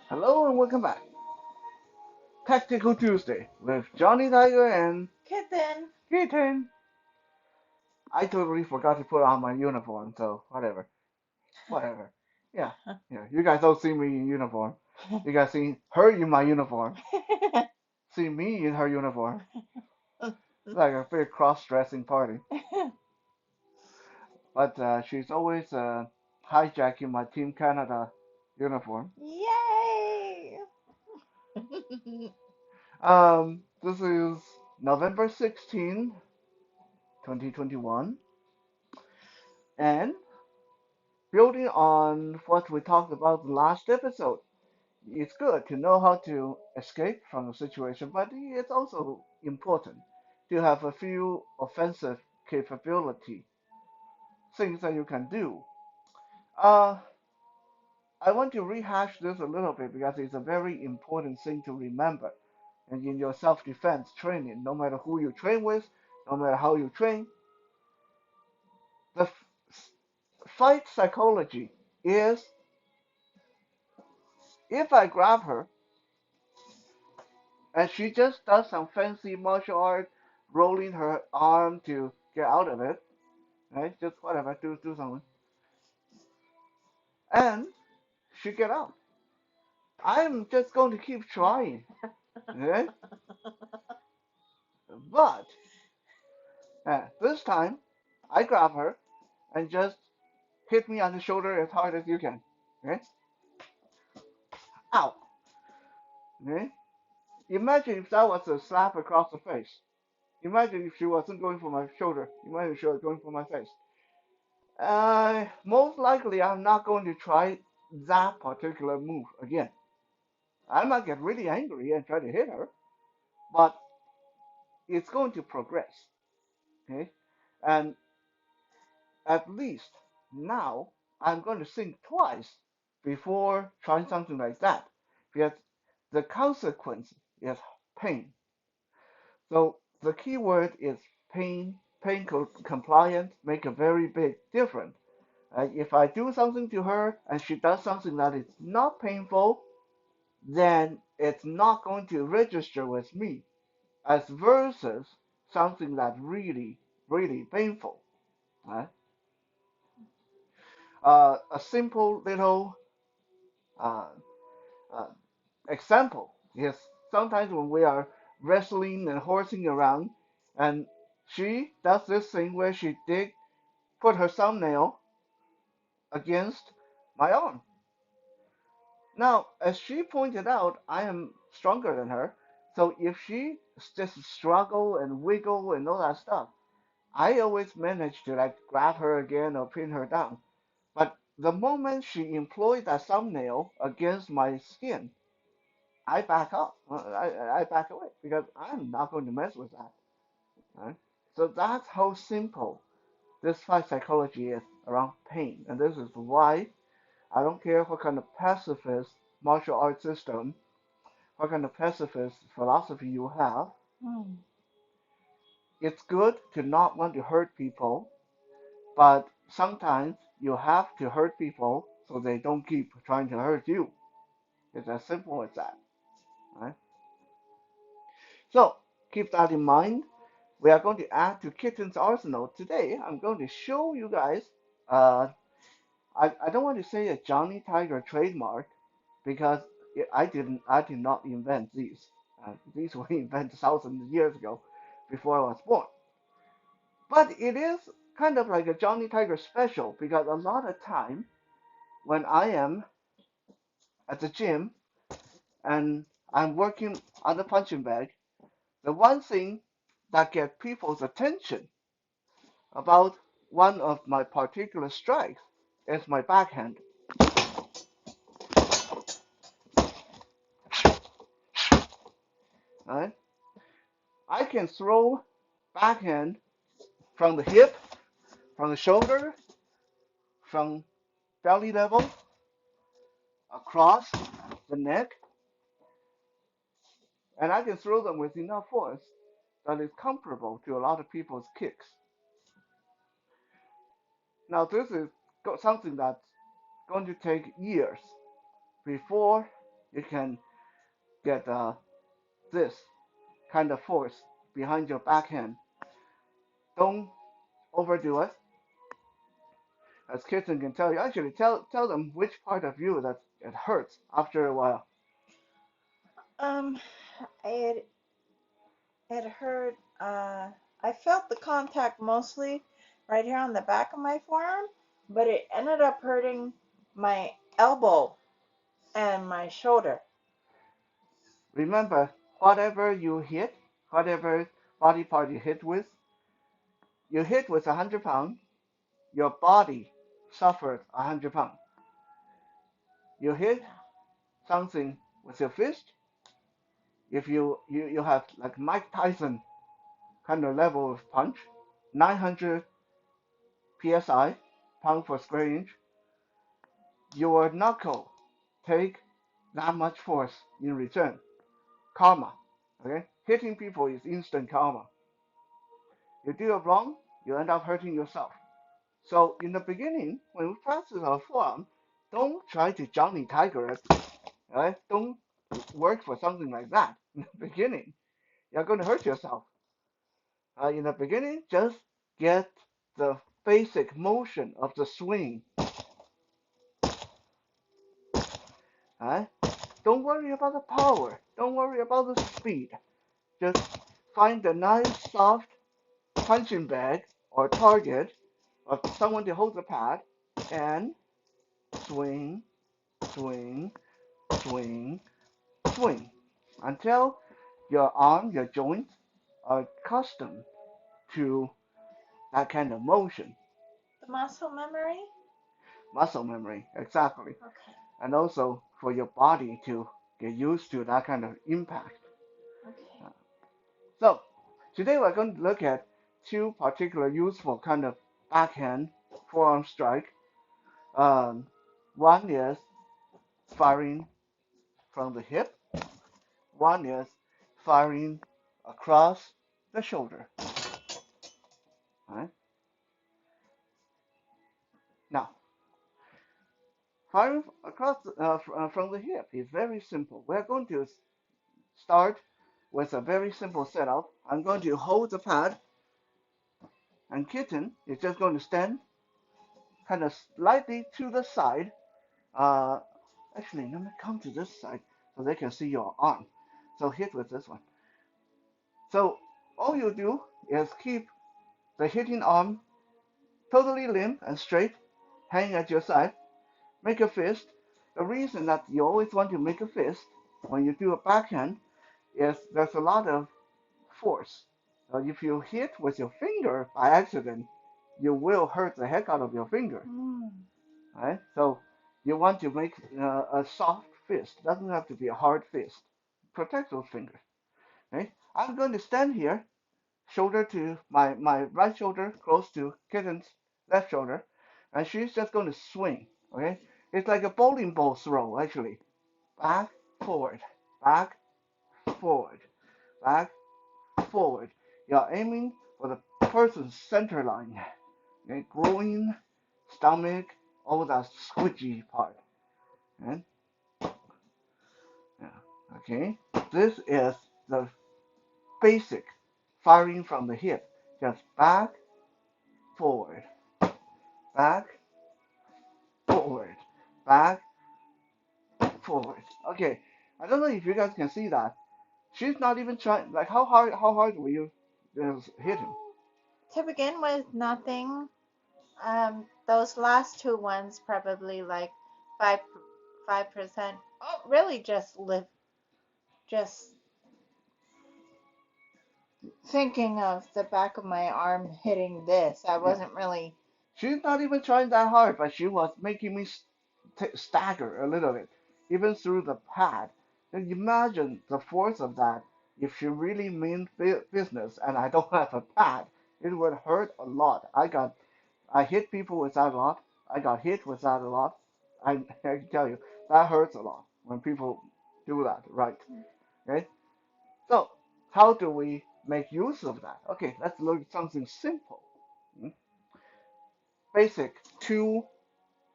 Hello and welcome back. Tactical Tuesday with Johnny Tiger and Kitten. Kitten. I totally forgot to put on my uniform, so whatever. Whatever. Yeah, yeah. You guys don't see me in uniform. You guys see her in my uniform. See me in her uniform. Like a big cross-dressing party. But she's always hijacking my Team Canada uniform. Yay! This is November 16, 2021, and building on what we talked about the last episode, it's good to know how to escape from a situation, but it's also important to have a few offensive capability things that you can do. Uh, I want to rehash this a little bit because it's a very important thing to remember. And in your self-defense training, no matter who you train with, no matter how you train, the fight psychology is if I grab her and she just does some fancy martial art, rolling her arm to get out of it, right? Just whatever, do something, and she get out. I'm just going to keep trying, right? But this time, I grab her and just hit me on the shoulder as hard as you can, right? Ow, right? Imagine if that was a slap across the face. Imagine if she wasn't going for my shoulder. Imagine she was going for my face. Most likely I'm not going to try that particular move again. I might get really angry and try to hit her, but it's going to progress. Okay, and at least now I'm going to think twice before trying something like that, because the consequence is pain. So the key word is pain. Compliant make a very big difference. If I do something to her and she does something that is not painful, then it's not going to register with me as versus something that really painful. Right? A simple little uh, uh, example is sometimes when we are wrestling and horsing around, and she does this thing where she put her thumbnail against my arm. Now, as she pointed out, I am stronger than her. So if she just struggle and wiggle and all that stuff, I always manage to like grab her again or pin her down. But the moment she employed that thumbnail against my skin, I back up. I back away because I'm not going to mess with that. Right? So that's how simple this fight psychology is around pain. And this is why I don't care what kind of pacifist martial arts system, what kind of pacifist philosophy you have. Hmm. It's good to not want to hurt people, but sometimes you have to hurt people so they don't keep trying to hurt you. It's as simple as that. Right? So keep that in mind. We are going to add to Kitten's arsenal today. I'm going to show you guys. Uh, I don't want to say a Johnny Tiger trademark because I did not invent these. These were invented thousands of years ago, before I was born. But it is kind of like a Johnny Tiger special because a lot of time when I am at the gym and I'm working on the punching bag, the one thing that gets people's attention about one of my particular strikes is my backhand. Right? I can throw backhand from the hip, from the shoulder, from belly level, across the neck, and I can throw them with enough force that is comparable to a lot of people's kicks. Now, this is something that's going to take years before you can get this kind of force behind your backhand. Don't overdo it. As kitten can tell you, actually tell them which part of you that it hurts after a while. Um, it it hurt. I felt the contact mostly right here on the back of my forearm, but it ended up hurting my elbow and my shoulder. Remember, whatever you hit, whatever body part you hit with 100 pounds, your body suffered 100 pounds. You hit Yeah. something with your fist, if you have like Mike Tyson kind of level of punch, 900 psi, pound per square inch, your knuckle take that much force in return. Karma. Okay? Hitting people is instant karma. You do it wrong, you end up hurting yourself. So in the beginning, when we practice our forearm, don't try to Johnny Tiger it. Right? Don't work for something like that in the beginning. You're going to hurt yourself. In the beginning, just get the basic motion of the swing. Right? Don't worry about the power. Don't worry about the speed. Just find a nice soft punching bag or target or someone to hold the pad and swing, swing, swing, swing until your arm, your joints are accustomed to that kind of motion. The muscle memory? Muscle memory, exactly. Okay. And also for your body to get used to that kind of impact. Okay. Uh, So today we're going to look at two particular useful kind of backhand forearm strike. Um, One is firing from the hip. One is firing across the shoulder. Right? Now, firing across from the hip is very simple. We're going to start with a very simple setup. I'm going to hold the pad, and kitten is just going to stand kind of slightly to the side. Uh, Actually, let me come to this side so they can see your arm. So hit with this one. So all you do is keep the hitting arm totally limp and straight, hanging at your side. Make a fist. The reason that you always want to make a fist when you do a backhand is there's a lot of force. If you hit with your finger by accident, you will hurt the heck out of your finger. Mm. Right? So you want to make a soft fist. Doesn't have to be a hard fist. Protect those fingers. Right? I'm going to stand here, shoulder to my right shoulder close to kitten's left shoulder, and she's just going to swing. Okay? It's like a bowling ball throw actually. Back, forward, back, forward, back, forward. You're aiming for the person's center line. Okay? Groin, stomach, all that squidgy part. And yeah, okay, this is the basic firing from the hip. Just back, forward, back, forward, back, forward. Okay, I don't know if you guys can see that. She's not even trying. Like how hard will you hit him? To begin with, nothing. Those last two ones probably like 5%. Oh, really? Just thinking of the back of my arm hitting this. I Yeah, wasn't really. she's not even trying that hard, but she was making me stagger a little bit, even through the pad. And imagine the force of that. If she really meant business and I don't have a pad, it would hurt a lot. I hit people with that a lot. I got hit with that a lot. I can tell you that hurts a lot when people do that, right? Okay. So how do we make use of that? Okay, let's look at something simple. Hmm? Basic two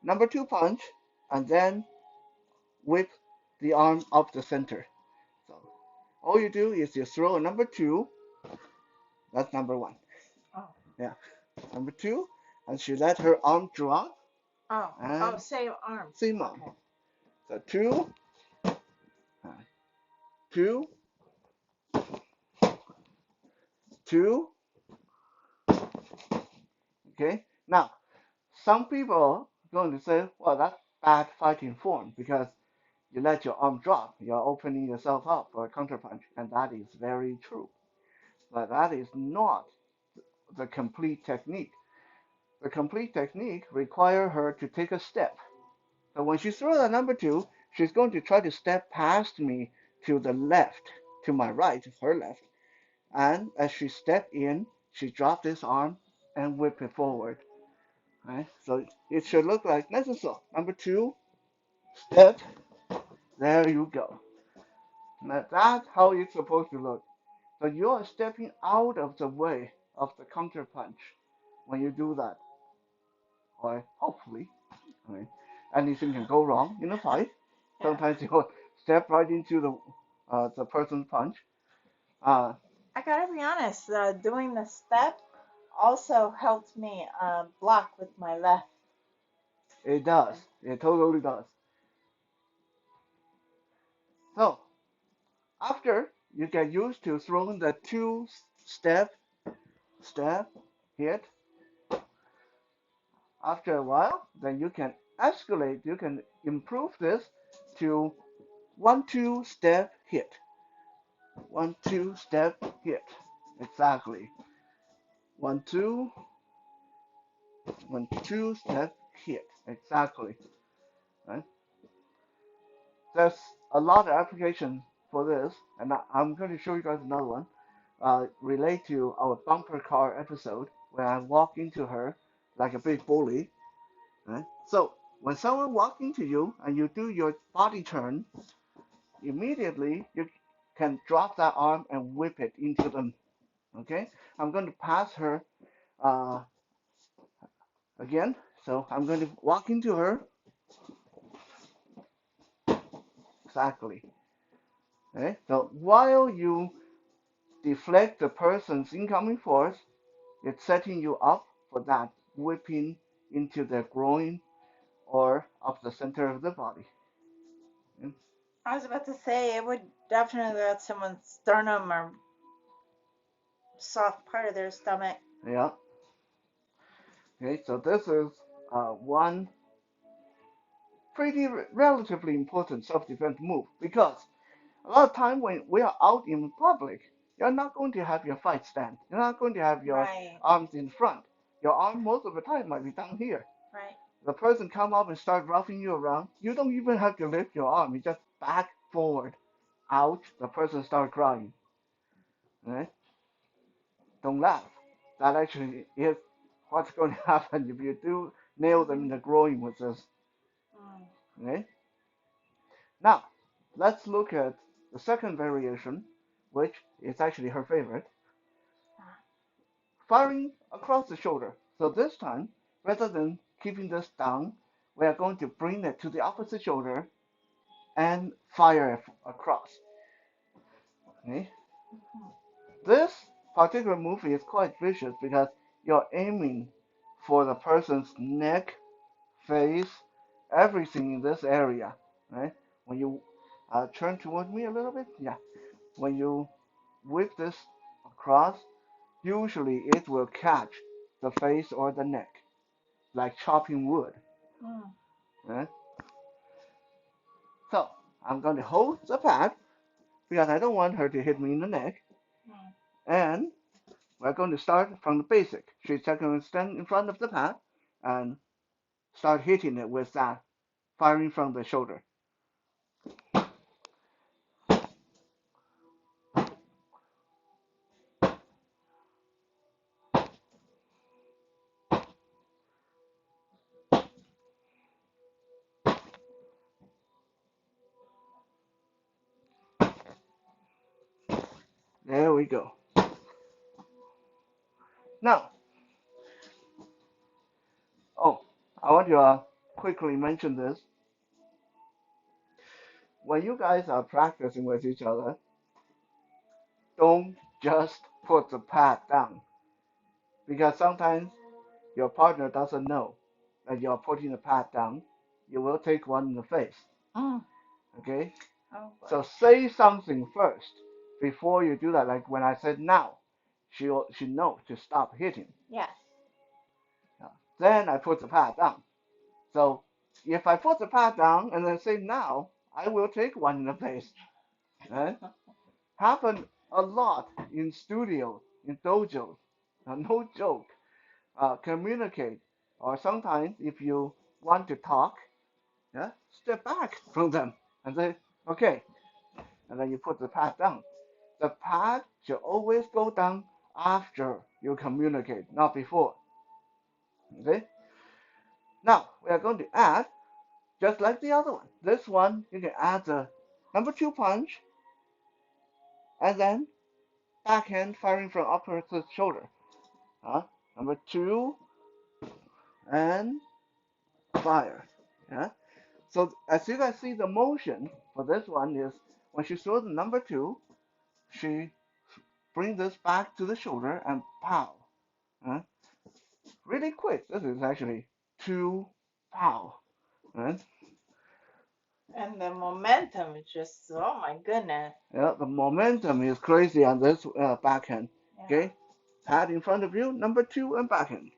number two punch, and then whip the arm up the center. So all you do is you throw a number two. That's number one. Oh. Yeah, number two, and she let her arm drop Oh. Oh, and same arm. same arm. Okay. So two, uh, two, two. Okay. Now some people are going to say, well, that's bad fighting form because you let your arm drop. You're opening yourself up for a counterpunch, and that is very true. But that is not the complete technique. The complete technique requires her to take a step. So when she throws the number two, she's going to try to step past me to the left, to my right, her left. And as she stepped in, she dropped this arm and whip it forward. Right? So it should look like nice and slow. Number two, step. There you go. Now that's how it's supposed to look. So you are stepping out of the way of the counter punch when you do that. Or hopefully, I mean, anything can go wrong in a fight. Yeah. Sometimes you step right into the person's punch. Uh, I gotta be honest. Doing the step also helped me block with my left. it does. It totally does. So after you get used to throwing the two step, step, hit, after a while, then you can escalate, you can improve this to 1 2 step hit. 1 2 step hit. Exactly. 1 2 1 2 step hit. Exactly. Right? There's a lot of application for this, and I'm going to show you guys another one. Relate to our bumper car episode where I walk into her like a big bully. Right? So when someone walks into you and you do your body turn, immediately you can drop that arm and whip it into them. Okay? I'm going to pass her uh, again. So I'm going to walk into her. Exactly. Okay? So while you deflect the person's incoming force, it's setting you up for that whipping into the groin or up the center of the body. I was about to say it would definitely let someone's sternum or soft part of their stomach. Yeah. Okay. So this is one pretty relatively important self-defense move because a lot of time when we are out in public, you're not going to have your fight stand. You're not going to have your Right. arms in front. Your arm most of the time might be down here. Right. The person come up and start roughing you around. You don't even have to lift your arm. You just back forward. Ouch. The person start crying. Right? Don't laugh. That actually is what's going to happen if you do nail them in the groin with this. Mm. Okay? Now, let's look at the second variation, which is actually her favorite. Firing across the shoulder. So this time, rather than keeping this down, we are going to bring it to the opposite shoulder and fire it across. Okay? This particular move is quite vicious because you're aiming for the person's neck, face, everything in this area. Right? When you turn toward me a little bit, yeah. When you whip this across, usually it will catch the face or the neck, like chopping wood. Mm. Right? So I'm going to hold the pad because I don't want her to hit me in the neck, Mm. and we're going to start from the basic. She's going to stand in front of the pad and start hitting it with that, firing from the shoulder. There we go. Now, oh, I want to quickly mention this. when you guys are practicing with each other, don't just put the pad down because sometimes your partner doesn't know that you're putting the pad down. You will take one in the face. Mm. Okay? Oh So boy. say something first before you do that. Like when I said now, she knows to stop hitting. Yes. Then I put the pad down. So if I put the pad down and then say now, I will take one in the face. Right? Happen a lot in studios, in dojos. No joke. Communicate. Or sometimes if you want to talk, yeah, step back from them and say, okay, and then you put the pad down. The pad should always go down after you communicate, not before. Okay? Now we are going to add, just like the other one. This one you can add the number two punch and then backhand firing from opposite shoulder. Number two and fire. Yeah. So as you guys see, the motion for this one is when she throws the number two, she brings this back to the shoulder and pow. Uh, really quick. This is actually two pow. Right? And the momentum is just, oh my goodness. Yeah, the momentum is crazy on this backhand. Yeah. Okay, pad in front of you, number two and backhand.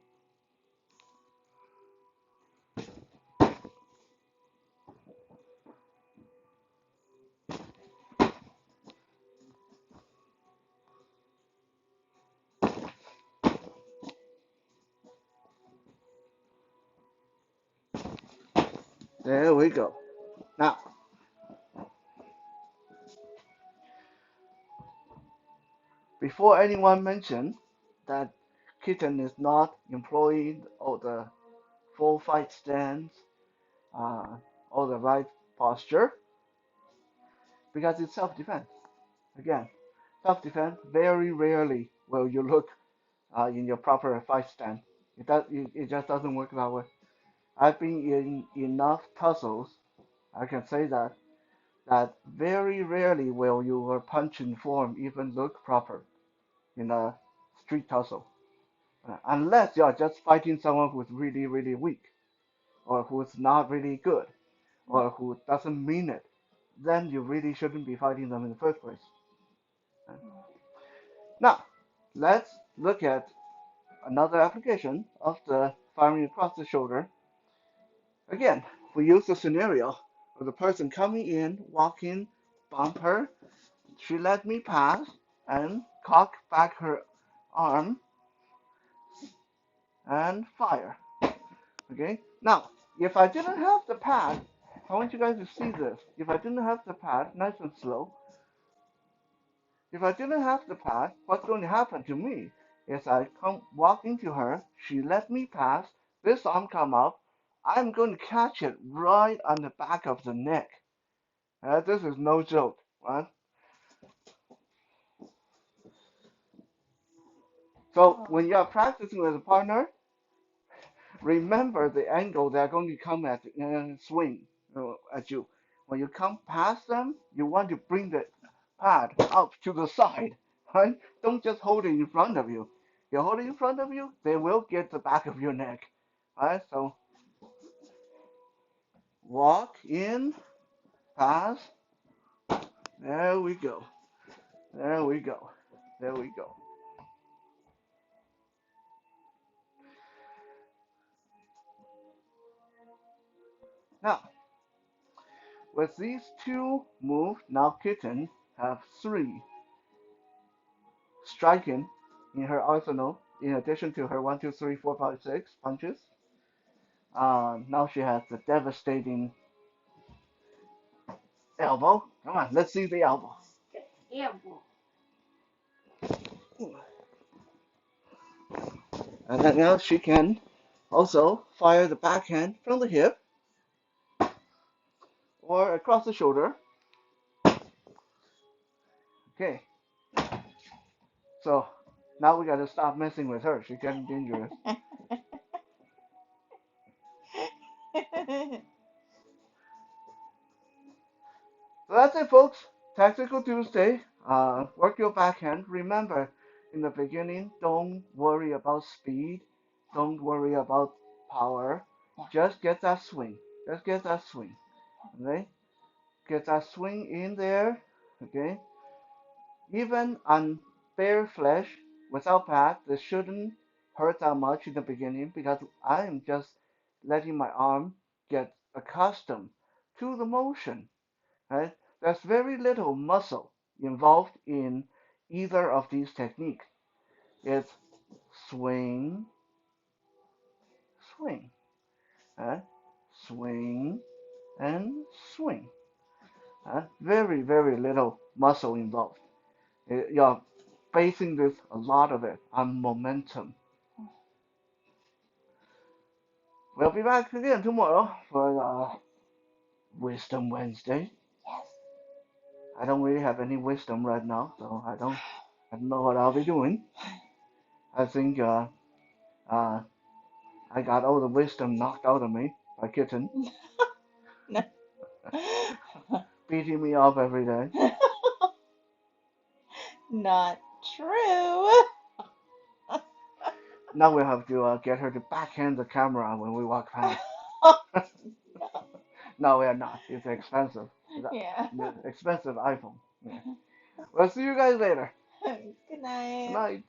There we go. Now, before anyone mention that kitten is not employing all the full fight stance, uh, all the right posture, because it's self-defense. Again, self-defense, very rarely will you look in your proper fight stance. It just doesn't work that way. I've been in enough tussles. I can say that very rarely will your punching form even look proper in a street tussle, unless you are just fighting someone who's really really weak or who's not really good or who doesn't mean it. Then you really shouldn't be fighting them in the first place. Now, let's look at another application of the firing across the shoulder. Again, we use the scenario of the person coming in, walking, bump her, she let me pass, and cock back her arm and fire. Okay? Now, if I didn't have the pad, I want you guys to see this. If I didn't have the pad, nice and slow, if I didn't have the pad, what's going to happen to me is I come walk into her, she let me pass, this arm come up, I'm going to catch it right on the back of the neck. This is no joke, right? So Oh. when you are practicing with a partner, remember the angle they're going to come at swing at you. When you come past them, you want to bring the pad up to the side, right? Don't just hold it in front of you. You hold it in front of you, they will get the back of your neck, right? So walk in, pass. There we go. There we go. There we go. Now, with these two moves, now Kitten have three striking in her arsenal, in addition to her 1, 2, 3, 4, 5, 6 punches. Now she has the devastating elbow. Come on, let's see the elbow. Elbow. And then now she can also fire the backhand from the hip or across the shoulder. Okay, so now we gotta stop messing with her. She's getting dangerous. that's it, folks. Tactical Tuesday. Work your backhand. Remember, in the beginning, don't worry about speed. Don't worry about power. Yeah. Just get that swing. Just get that swing. Okay? Get that swing in there. Okay? Even on bare flesh, without pad, this shouldn't hurt that much in the beginning because I am just letting my arm get accustomed to the motion. Right? There's very little muscle involved in either of these techniques. It's swing, swing, right? Swing and swing. Very, very little muscle involved. You're basing this, a lot of it, on momentum. We'll be back again tomorrow for Wisdom Wednesday. Yes. I don't really have any wisdom right now, so I don't know what I'll be doing. I think uh, I got all the wisdom knocked out of me by kitten, No. beating me up every day. Not true. Now we have to get her to backhand the camera when we walk past. No, we are not. It's expensive. Yeah. The expensive iPhone. Yeah. We'll see you guys later. Good Good night. night.